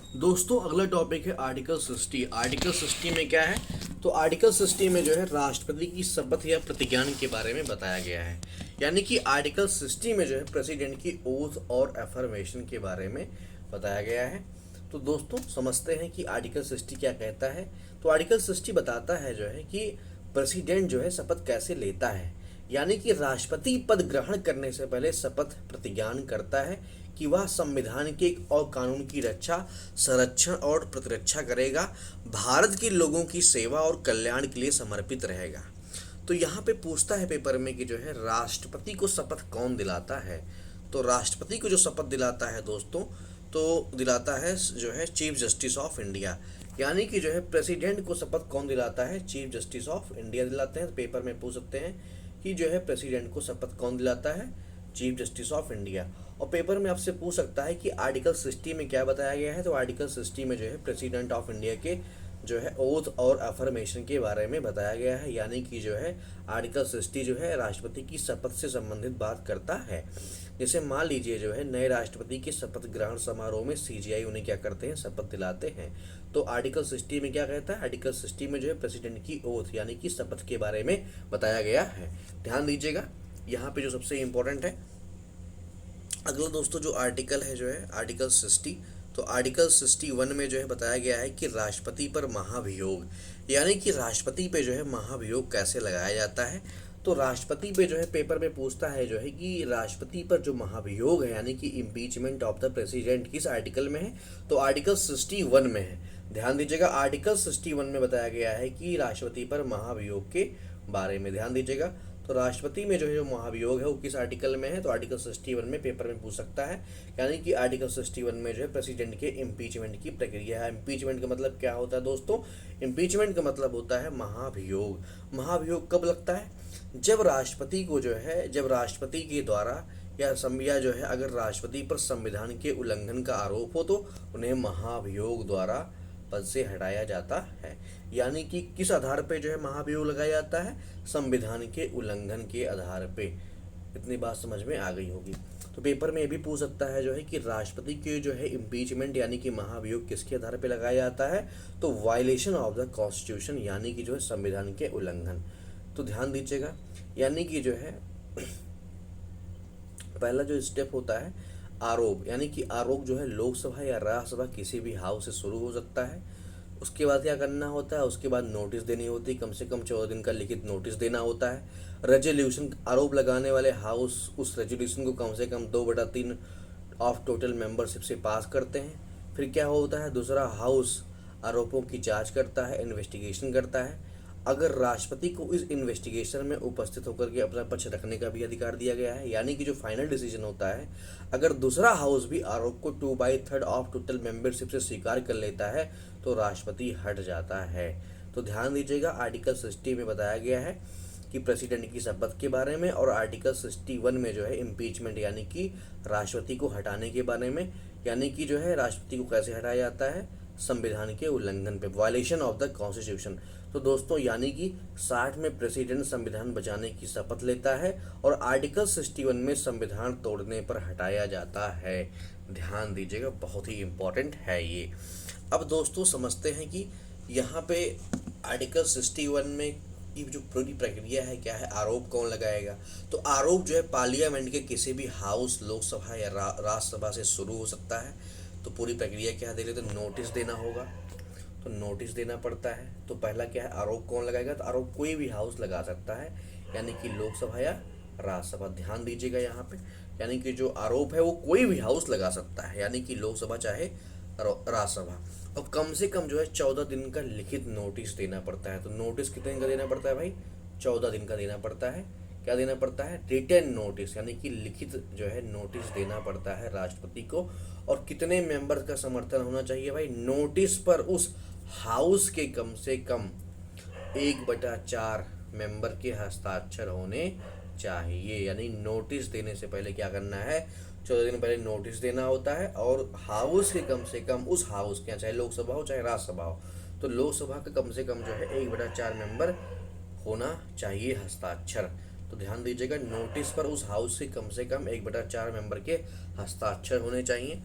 दोस्तों अगला टॉपिक है आर्टिकल 60। आर्टिकल 60 में क्या है? तो आर्टिकल 60 में जो है राष्ट्रपति की शपथ या प्रतिज्ञान के बारे में बताया गया है। यानी कि आर्टिकल 60 में जो है प्रेसिडेंट की ओथ और एफर्मेशन के बारे में बताया गया है। तो दोस्तों समझते हैं कि आर्टिकल 60 क्या कहता है। तो आर्टिकल 60 बताता है जो है कि प्रेसिडेंट जो है शपथ कैसे लेता है। यानी कि राष्ट्रपति पद ग्रहण करने से पहले शपथ प्रतिज्ञान करता है कि वह संविधान के और कानून की रक्षा, संरक्षण और प्रतिरक्षा करेगा, भारत के लोगों की सेवा और कल्याण के लिए समर्पित रहेगा। तो यहाँ पे पूछता है पेपर में कि जो है राष्ट्रपति को शपथ कौन दिलाता है। तो राष्ट्रपति को जो शपथ दिलाता है दोस्तों, तो दिलाता है जो है चीफ जस्टिस ऑफ इंडिया। यानी कि जो है प्रेसिडेंट को शपथ कौन दिलाता है? चीफ जस्टिस ऑफ इंडिया दिलाते हैं। तो पेपर में पूछ सकते हैं कि जो है प्रेसिडेंट को शपथ कौन दिलाता है? Chief justice of India. और पेपर में आपसे पूछ सकता है कि आर्टिकल 60 में क्या बताया गया है। तो आर्टिकल 60 में जो है प्रेसिडेंट ऑफ इंडिया के जो है ओथ और अफर्मेशन के बारे में बताया गया है। यानी कि जो है आर्टिकल 60 जो है राष्ट्रपति की शपथ से संबंधित बात करता है। जैसे मान लीजिए जो है नए राष्ट्रपति के शपथ ग्रहण समारोह में सीजीआई उन्हें क्या करते हैं? शपथ दिलाते हैं। तो आर्टिकल 60 में क्या कहता है? आर्टिकल 60 में जो है प्रेसिडेंट की ओथ यानी कि शपथ के बारे में बताया गया है। ध्यान दीजिएगा यहाँ पे जो सबसे इम्पोर्टेंट है। अगला दोस्तों जो आर्टिकल है जो है आर्टिकल 60। तो आर्टिकल 61 में जो है बताया गया है कि राष्ट्रपति पर महाभियोग, यानी कि राष्ट्रपति पे जो है महाभियोग कैसे लगाया जाता है। तो राष्ट्रपति पे जो है पेपर में पूछता है जो है कि राष्ट्रपति पर जो महाभियोग है यानी कि इम्पीचमेंट ऑफ द प्रेसिडेंट किस आर्टिकल में है? तो आर्टिकल 61 में है। ध्यान दीजिएगा आर्टिकल 61 में बताया गया है कि राष्ट्रपति पर महाभियोग के बारे में। ध्यान दीजिएगा तो राष्ट्रपति में जो है जो महाभियोग है वो किस आर्टिकल में है? तो आर्टिकल 61 में पेपर में पूछ सकता है। यानी कि आर्टिकल 61 में जो है प्रेसिडेंट के इम्पीचमेंट की प्रक्रिया है। इम्पीचमेंट का मतलब क्या होता है दोस्तों? इम्पीचमेंट का मतलब होता है महाभियोग। महाभियोग कब लगता है? जब राष्ट्रपति को जो है जब राष्ट्रपति के द्वारा या जो है अगर राष्ट्रपति पर संविधान के उल्लंघन का आरोप हो तो उन्हें महाभियोग द्वारा पद से हटाया जाता है। यानी कि किस आधार पे जो है महाभियोग लगाया जाता है? संविधान के उल्लंघन के आधार पे। इतनी बात समझ में आ गई होगी। तो पेपर में ये भी पूछ सकता है जो है कि राष्ट्रपति के जो है इम्पीचमेंट यानी कि महाभियोग किसके आधार पे लगाया जाता है? तो वायलेशन ऑफ द कॉन्स्टिट्यूशन यानी कि जो है संविधान के उल्लंघन। तो ध्यान दीजिएगा यानी कि जो है पहला जो स्टेप होता है आरोप, यानी कि आरोप जो है लोकसभा या राज्यसभा किसी भी हाउस से शुरू हो सकता है। उसके बाद क्या करना होता है? उसके बाद नोटिस देनी होती है, कम से कम 14 दिन का लिखित नोटिस देना होता है। रेजोल्यूशन, आरोप लगाने वाले हाउस उस रेजोल्यूशन को कम से कम 2/3 ऑफ टोटल मेंबरशिप से पास करते हैं। फिर क्या होता है? दूसरा हाउस आरोपों की जांच करता है, इन्वेस्टिगेशन करता है। अगर राष्ट्रपति को इस इन्वेस्टिगेशन में उपस्थित होकर के अपना पक्ष रखने का भी अधिकार दिया गया है। यानी कि जो फाइनल डिसीजन होता है, अगर दूसरा हाउस भी आरोप को 2/3 ऑफ टोटल मेंबरशिप से स्वीकार कर लेता है तो राष्ट्रपति हट जाता है। तो ध्यान दीजिएगा आर्टिकल 60 में बताया गया है कि प्रेसिडेंट की शपथ के बारे में, और आर्टिकल 61 में जो है इम्पीचमेंट यानी कि राष्ट्रपति को हटाने के बारे में। यानी कि जो है राष्ट्रपति को कैसे हटाया जाता है? संविधान के उल्लंघन पे, वायलेशन ऑफ द कॉन्स्टिट्यूशन। तो दोस्तों यानी कि 60 में प्रेसिडेंट संविधान बचाने की शपथ लेता है और आर्टिकल 61 में संविधान तोड़ने पर हटाया जाता है। ध्यान दीजिएगा बहुत ही इम्पोर्टेंट है ये। अब दोस्तों समझते हैं कि यहाँ पे आर्टिकल 61 में की जो पूरी प्रक्रिया है क्या है, आरोप कौन लगाएगा। तो आरोप जो है पार्लियामेंट के किसी भी हाउस, लोकसभा या राज्यसभा से शुरू हो सकता है। तो पूरी प्रक्रिया क्या दे रहे, तो नोटिस देना होगा, तो नोटिस देना पड़ता है। तो पहला क्या है, आरोप कौन लगाएगा? तो आरोप कोई भी हाउस लगा सकता है, यानी कि लोकसभा या राज्यसभा। ध्यान दीजिएगा यहाँ पे, यानी कि जो आरोप है वो कोई भी हाउस लगा सकता है, यानी कि लोकसभा चाहे राज्यसभा। और कम से कम जो है 14 दिन का लिखित नोटिस देना पड़ता है। तो नोटिस कितने दिन का देना पड़ता है भाई? 14 दिन का देना पड़ता है। क्या देना पड़ता है? रिटन नोटिस, यानी कि लिखित जो है नोटिस देना पड़ता है राष्ट्रपति को। और कितने मेंबर का समर्थन होना चाहिए भाई? नोटिस पर उस हाउस के कम से कम 1/4 मेंबर के हस्ताक्षर होने चाहिए। यानी नोटिस देने से पहले क्या करना है? 14 दिन पहले नोटिस देना होता है, और हाउस के कम से कम उस हाउस के, चाहे लोकसभा हो चाहे राज्यसभा हो, तो लोकसभा का कम से कम जो है 1/4 मेंबर होना चाहिए हस्ताक्षर। तो ध्यान दीजिएगा नोटिस पर उस हाउस के कम से कम 1/4 मेंबर के हस्ताक्षर होने चाहिए।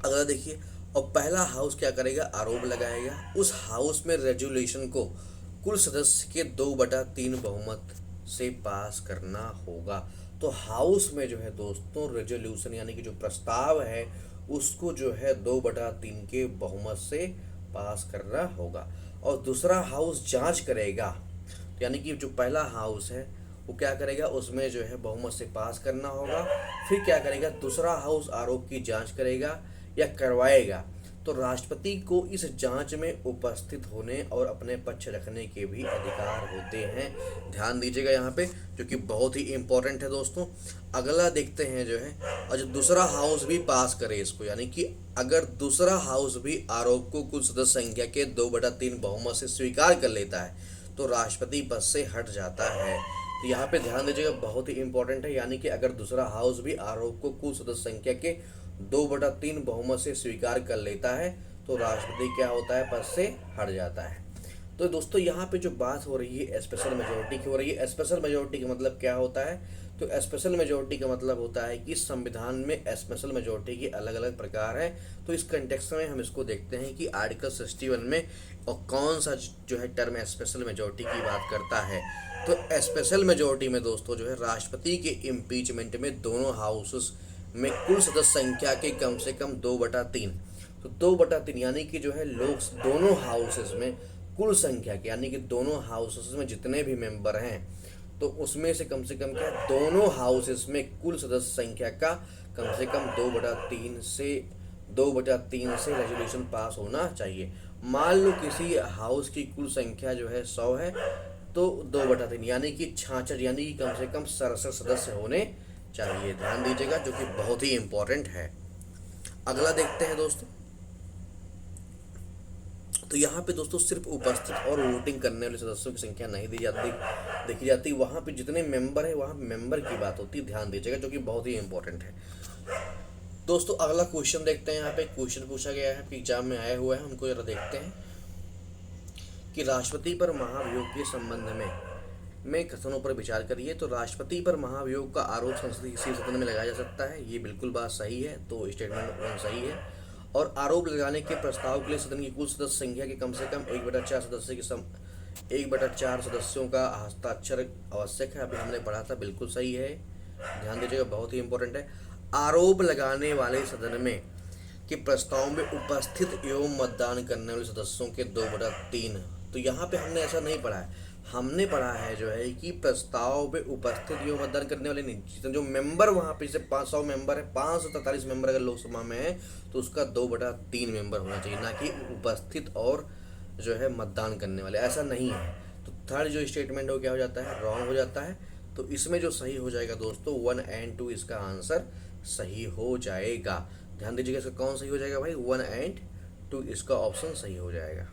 अगला देखिए और पहला हाउस क्या करेगा, आरोप लगाएगा। उस हाउस में रेजोल्यूशन को कुल सदस्य के 2/3 बहुमत से पास करना होगा। तो हाउस में जो है दोस्तों रेजोल्यूशन यानी कि जो प्रस्ताव है उसको जो है 2/3 के बहुमत से पास करना होगा। और दूसरा हाउस जांच करेगा, यानी कि जो पहला हाउस है वो क्या करेगा, उसमें जो है बहुमत से पास करना होगा। फिर क्या करेगा, दूसरा हाउस आरोप की जांच करेगा या करवाएगा। तो राष्ट्रपति को इस जांच में उपस्थित होने और अपने पक्ष रखने के भी अधिकार होते हैं। ध्यान दीजिएगा यहाँ पे, जो कि बहुत ही इंपॉर्टेंट है दोस्तों। अगला देखते हैं जो है, और जो दूसरा हाउस भी पास करे इसको, यानी कि अगर दूसरा हाउस भी आरोप को कुल सदस्य संख्या के 2/3 बहुमत से स्वीकार कर लेता है तो राष्ट्रपति पद से हट जाता है। तो यहाँ पे ध्यान दीजिएगा, बहुत ही इंपॉर्टेंट है, यानी कि अगर दूसरा हाउस भी आरोप को कुल सदस्य संख्या के 2/3 बहुमत से स्वीकार कर लेता है तो राष्ट्रपति क्या होता है, पद से हट जाता है। तो दोस्तों यहाँ पे जो बात हो रही है स्पेशल मेजोरिटी की हो रही है। स्पेशल मेजोरिटी का मतलब क्या होता है, तो स्पेशल मेजोरिटी का मतलब होता है कि संविधान में स्पेशल मेजोरिटी के अलग अलग प्रकार हैं। तो इस कंटेक्स्ट में हम इसको देखते हैं कि आर्टिकल 61 में और कौन सा जो है टर्म स्पेशल मेजोरिटी की बात करता है। तो स्पेशल मेजोरिटी में दोस्तों जो है राष्ट्रपति के इम्पीचमेंट में दोनों हाउसेस में कुल सदस्य संख्या के कम से कम 2/3, तो 2/3 यानी कि जो है लोग दोनों हाउसेस में कुल संख्या के, यानी कि दोनों हाउसेस में जितने भी मेंबर हैं तो उसमें से कम क्या, दोनों हाउसेस में कुल सदस्य संख्या का कम से कम 2/3 से रेजोल्यूशन पास होना चाहिए। मान लो किसी हाउस की कुल संख्या जो है 100 है तो 2/3 यानी कि 66, यानी कि कम से कम 67 सदस्य होने चाहिए। ध्यान दीजिएगा, जो कि बहुत ही इंपॉर्टेंट है। अगला देखते हैं दोस्तों, तो यहाँ पे दोस्तों सिर्फ उपस्थित और वोटिंग करने वाले सदस्यों की संख्या नहीं देखी जाती, वहाँ पे जितने मेंबर है वहाँ मेंबर की बात होती है। ध्यान दीजिएगा, जो कि बहुत ही इंपॉर्टेंट है। दोस्तों अगला क्वेश्चन देखते हैं। यहाँ पे क्वेश्चन पूछा गया है कि एग्जाम में आया हुआ है, उनको जरा देखते हैं कि राष्ट्रपति पर महाभियोग के संबंध में कथनों पर विचार करिए। तो राष्ट्रपति पर महाभियोग का आरोप संसदीय सदन में लगाया जा सकता है, ये बिल्कुल बात सही है, तो स्टेटमेंट 1 सही है। और आरोप लगाने के प्रस्ताव के लिए सदन की कुल सदस्य संख्या के कम से कम 1/4 सदस्यों का हस्ताक्षर आवश्यक है, अभी हमने पढ़ा था, बिल्कुल सही है। ध्यान दीजिएगा, बहुत ही इंपॉर्टेंट है। आरोप लगाने वाले सदन में के प्रस्ताव में उपस्थित एवं मतदान करने वाले सदस्यों के 2/3, तो यहाँ पे हमने ऐसा नहीं पढ़ा है, हमने पढ़ा है जो है कि प्रस्ताव में उपस्थित एवं मतदान करने वाले नहीं, जितने जो मेंबर वहाँ पे, जैसे 500 मेंबर है, 543 मेंबर अगर लोकसभा में है तो उसका 2/3 मेंबर होना चाहिए, ना कि उपस्थित और जो है मतदान करने वाले, ऐसा नहीं है। तो थर्ड जो स्टेटमेंट हो क्या हो जाता है, रॉन्ग हो जाता है। तो इसमें जो सही हो जाएगा दोस्तों 1 और 2 इसका आंसर सही हो जाएगा। ध्यान दीजिएगा, इसका कौन सही हो जाएगा भाई, 1 और 2 इसका ऑप्शन सही हो जाएगा।